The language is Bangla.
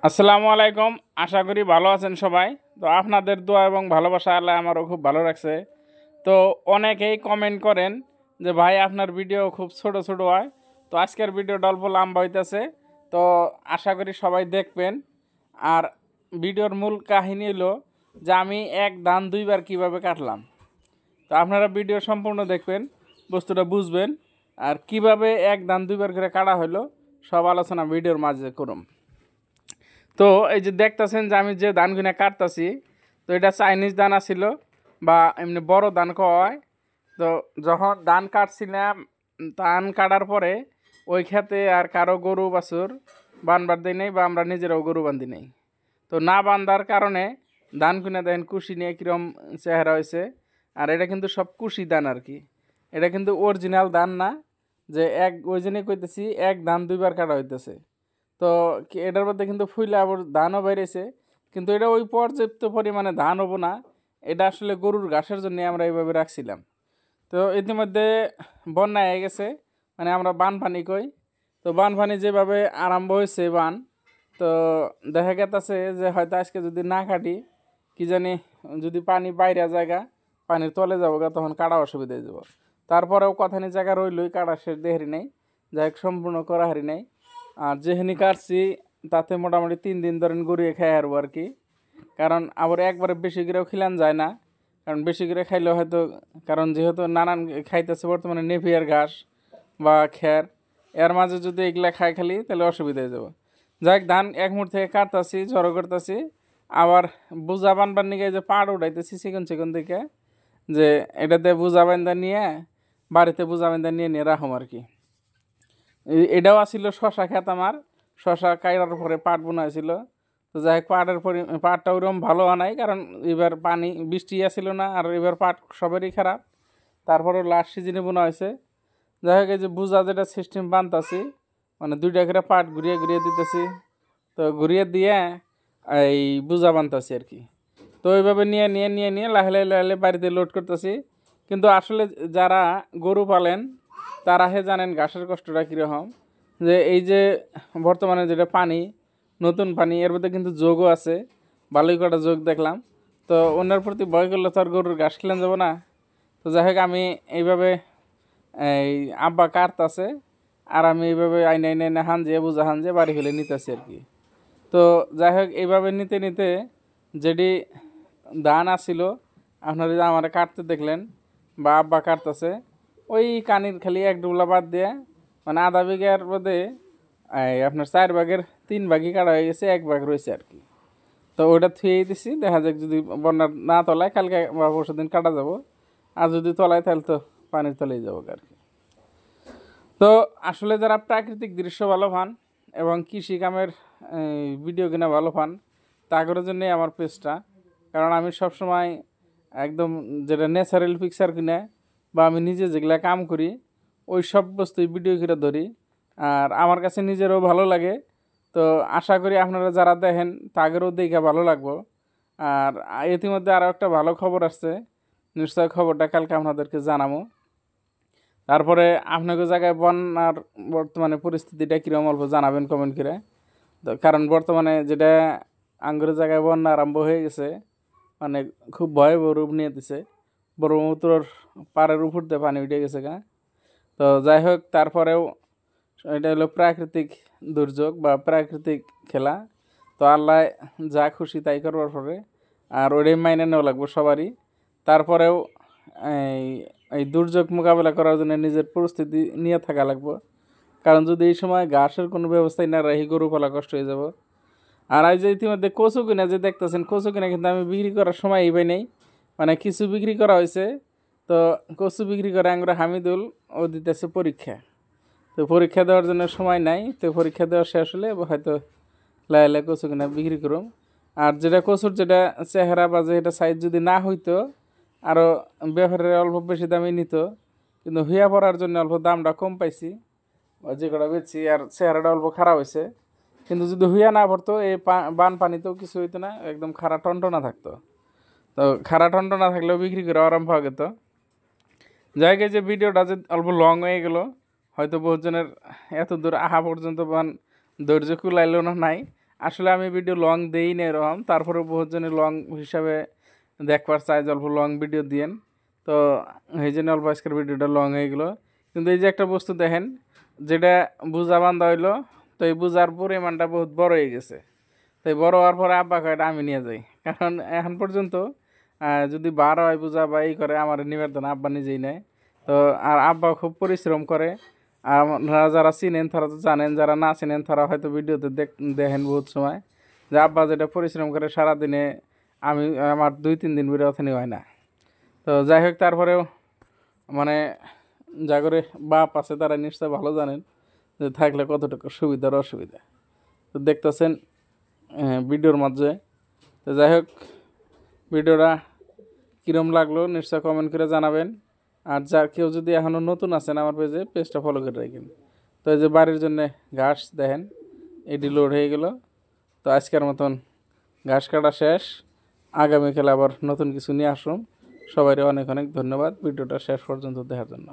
আসসালামু আলাইকুম। আশা করি ভালো আছেন সবাই। তো আপনাদের দোয়া এবং ভালোবাসা আল্লাহ আমারও খুব ভালো রাখছে। তো অনেকেই কমেন্ট করেন যে ভাই আপনার ভিডিও খুব ছোট ছোট হয়। তো আজকের ভিডিওটা অল্প লম্বা হইতেছে, তো আশা করি সবাই দেখবেন। আর ভিডিওর মূল কাহিনী হলো যে আমি এক ধান দুইবার কিভাবে কাটলাম। তো আপনারা ভিডিও সম্পূর্ণ দেখবেন, বস্তুটা বুঝবেন। আর কিভাবে এক ধান দুইবার করে কাটা হলো সব আলোচনা ভিডিওর মাঝে করুম। তো এই যে দেখতেছেন যে আমি যে ধানগুলো কাটতেছি, তো এটা চাইনিজ দানা ছিল বা এমনি বড় ধান হয়। তো যখন ধান কাটছিলাম, ধান কাটার পরে ওই খেতে আর কারো গরু বাছুর বানবার দিই নেই, বা আমরা নিজেরাও গরু বান্ধি নেই। তো না বান্ধার কারণে ধান কিনে দেখেন কুশি নিয়ে কীরকম চেহারা হয়েছে। আর এটা কিন্তু সব কুশি ধান আর কি, এটা কিন্তু অরিজিনাল ধান না। যে এক ওই জন্যই কইতেছি এক ধান দুইবার কাটা হইতেছে। তো এটার মধ্যে কিন্তু ফুলে আবার ধানও বেরিয়েছে, কিন্তু এটা ওই পর্যাপ্ত পরিমাণে ধান হবো না। এটা আসলে গরুর ঘাসের জন্য আমরা এইভাবে রাখছিলাম। তো ইতিমধ্যে বন্যা হয়ে গেছে, মানে আমরা বানপানি কই। তো বানপানি যেভাবে আরম্ভ হয়েছে বান, তো দেখা গেছে যে হয়তো আজকে যদি না কাটি, কি জানি যদি পানি বাইরে জায়গা পানির তলে যাবো গা, তখন কাটা অসুবিধা হয়ে যাব। তারপরেও কথানি জায়গা রইলই, কাটা শেষ দেহারি নেই, যাই হোক সম্পূর্ণ করা হারি নাই। আর যেখানে কাটছি তাতে মোটামুটি 3 দিন ধরেন গড়িয়ে খাই হারবো আর কি। কারণ আবার একবারে বেশি করেও খিলান যায় না, কারণ বেশি করে খাইলে হয়তো, কারণ যেহেতু নানান খাইতেছে বর্তমানে নেপিয়ার ঘাস বা খ্যার, এর মাঝে যদি এগুলা খাই খালি তাহলে অসুবিধা হয়ে যাবে। যাই হোক, ধান এক মুঠ থেকে কাটতেছি, জড়ো করতেছি। আবার বুঝা বানবার নিয়ে যে পাড় উঠাইতেছি চিকন চিকন দিকে, যে এটাতে বুঝা বান্ধা নিয়ে বাড়িতে বুঝা বান্ধা নিয়ে নিয়ে রাখুম আর কি। এটাও আসছিল শশা খেত আমার, শশা কাটার পরে পাট বোনা হয়েছিল। তো যাই হোক, পাটটা ওরকম ভালো হয় নাই, কারণ এবার পানি বৃষ্টি আসছিল না, আর এবার পাট সবেরই খারাপ। তারপরেও লাস্ট সিজনে বোনা হয়েছে। যাই হোক, এই যে বুঝা যেটা সিস্টেম বানতাছি, মানে 2টা করে পাট ঘুরিয়ে ঘুরিয়ে দিতেছি। তো ঘুরিয়ে দিয়ে এই বুঝা বানতাছি আর কি। তো ওইভাবে নিয়ে নিয়ে নিয়ে নিয়ে লাহে লাহে লাহে বাড়িতে লোড করতেছি। কিন্তু আসলে যারা গরু পালেন তারা জানেন ঘাসের কষ্টটা কীরকম। যে এই যে বর্তমানে যেটা পানি, নতুন পানি, এর মধ্যে কিন্তু যোগও আছে, ভালোই কটা যোগ দেখলাম। তো অন্যের প্রতি ভয় করলে তো আর গরুর ঘাস খেলেন যাবো না। তো যাই হোক, আমি এইভাবে এই আব্বা কাটতাছে, আর আমি এইভাবে আইনে আইনে আইনে হানজে বুঝা হানজে বাড়ি ফেলে নিতেছি আর কি। তো যাই হোক, এইভাবে নিতে নিতে যেটি ধান আসছিল, আপনারা যে আমার কাটতে দেখলেন বা আব্বা কাটতেছে, ওই কানির খালি 1 ডুবলা বাদ দিয়ে, মানে আধা বিঘার মধ্যে আপনার 4 ভাগের 3 ভাগই কাটা হয়ে গেছে, 1 ভাগ রয়েছে আর কি। তো ওটা থুয়েই দিছি, দেখা যাক যদি বন্যার না তলায় কালকে বা পরশু দিন কাটা যাব। আর যদি তলায় তাহলে তো পানির তলেই যাবো আর কি। তো আসলে যারা প্রাকৃতিক দৃশ্য ভালো পান এবং কৃষি কামের ভিডিও কিনা ভালো পান, তাদের জন্যই আমার পেজটা। কারণ আমি সবসময় একদম যেটা ন্যাচারাল পিকচার কিনে বা আমি নিজে যেগুলা কাম করি ওই সব বস্তুই ভিডিও করে ধরি, আর আমার কাছে নিজেরও ভালো লাগে। তো আশা করি আপনারা যারা দেখেন তাদেরও দেখে ভালো লাগবো। আর ইতিমধ্যে আরও একটা ভালো খবর আসছে, নিশ্চয় খবরটা কালকে আপনাদেরকে জানাবো। তারপরে আপনাকে জায়গায় বন্যার বর্তমানে পরিস্থিতিটা কীরকম অল্প জানাবেন কমেন্ট করে। তো কারণ বর্তমানে যেটা আঙ্গুরের জায়গায় বন্যা আরম্ভ হয়ে গেছে, মানে খুব ভয়াবহ রূপ নিয়ে দিছে। ব্রহ্মপুত্রর পাড়ের উপর দিয়ে পানি উঠে গেছে গা। তো যাই হোক, তারপরেও এটা হলো প্রাকৃতিক দুর্যোগ বা প্রাকৃতিক খেলা। তো আল্লাহ যা খুশি তাই করবার পরে, আর ওটাই মাইনে নেওয়া লাগবে সবারই। তারপরেও এই এই দুর্যোগ মোকাবেলা করার জন্য নিজের পরিস্থিতি নিয়ে থাকা লাগবে। কারণ যদি এই সময় ঘাসের কোনো ব্যবস্থাই না রাখি, গরু পালা কষ্ট হয়ে যাব। আর এই যে ইতিমধ্যে কচু কিনা যে দেখতেছেন, কচু কিনা কিন্তু আমি বিক্রি করার সময় এইবাই নেই, মানে কিছু বিক্রি করা হয়েছে। তো কচু বিক্রি করে আমরা হামিদুল ও দিতেছে পরীক্ষা। তো পরীক্ষা দেওয়ার জন্য সময় নাই, তো পরীক্ষা দেওয়া শেষ হলে হয়তো লাই লাই কচু কিনা বিক্রি করুম। আর যেটা কচুর যেটা চেহারা বা যেটা সাইজ যদি না হইতো, আরও ব্যবহারের অল্প বেশি দামে নিত, কিন্তু হইয়া পড়ার জন্য অল্প দামটা কম পাইছি, যে কটা বেচছি। আর চেহারাটা অল্প খারাপ হয়েছে, কিন্তু যদি হইয়া না পড়তো এই বান পানিতেও কিছু হইতো না, একদম খাড়া টনটনা থাকতো। তো খাড়া টনটনা থাকলেও বিক্রি করে আরাম পাওয়া যেত। যাই যে ভিডিওটা যে অল্প লং হয়ে গেল, হয়তো বহুজনের এত দূর আহা পর্যন্ত ধৈর্য কুলাইল না নাই। আসলে আমি ভিডিও লং দেই না এরকম, তারপরে বহুত জনে লং হিসাবে দেখবার চাই যে অল্প লং ভিডিও দিয়েন, তো এই জন্য অল্প আজকের ভিডিওটা লং হয়ে গেলো। কিন্তু এই যে একটা বস্তু দেখেন, যেটা বোঝা বান্ধা হইলো, তো এই বোঝার পরিমাণটা বহুত বড় হয়ে গেছে। তো এই বড় হওয়ার পরে আব্বা কয়টা আমি নিয়ে যাই, কারণ এখন পর্যন্ত যদি বার হয় বোঝা বা এই করে আমার নিবার দেন, আব্বা নিজেই নেয়। তো আর আব্বা খুব পরিশ্রম করে। আর আপনারা যারা চিনেন তারা তো জানেন, যারা না চিনেন তারা হয়তো ভিডিওতে দেখেন বহুত সময় যে আব্বা যেটা পরিশ্রম করে সারাদিনে আমি আমার 2-3 দিন বেরো ওখানে হয় না। তো যাই হোক, তারপরেও মানে যা করে বাপ আছে তারা নিশ্চয় ভালো জানেন যে থাকলে কতটুকু সুবিধার অসুবিধা। তো দেখতেছেন ভিডিওর মাঝে। তো যাই হোক, ভিডিওটা কীরম লাগলো নিশ্চয় কমেন্ট করে জানাবেন। আর যার কেউ যদি এখনও নতুন আছেন আমার পেজটা ফলো করে রাখেন। তো এই যে বাড়ির জন্যে ঘাস দেখেন, এটি লোড হয়ে গেল। তো আজকের মতন ঘাস কাটা শেষ, আগামীকাল আবার নতুন কিছু নিয়ে আসুন। সবাই অনেক অনেক ধন্যবাদ ভিডিওটা শেষ পর্যন্ত দেখার জন্য।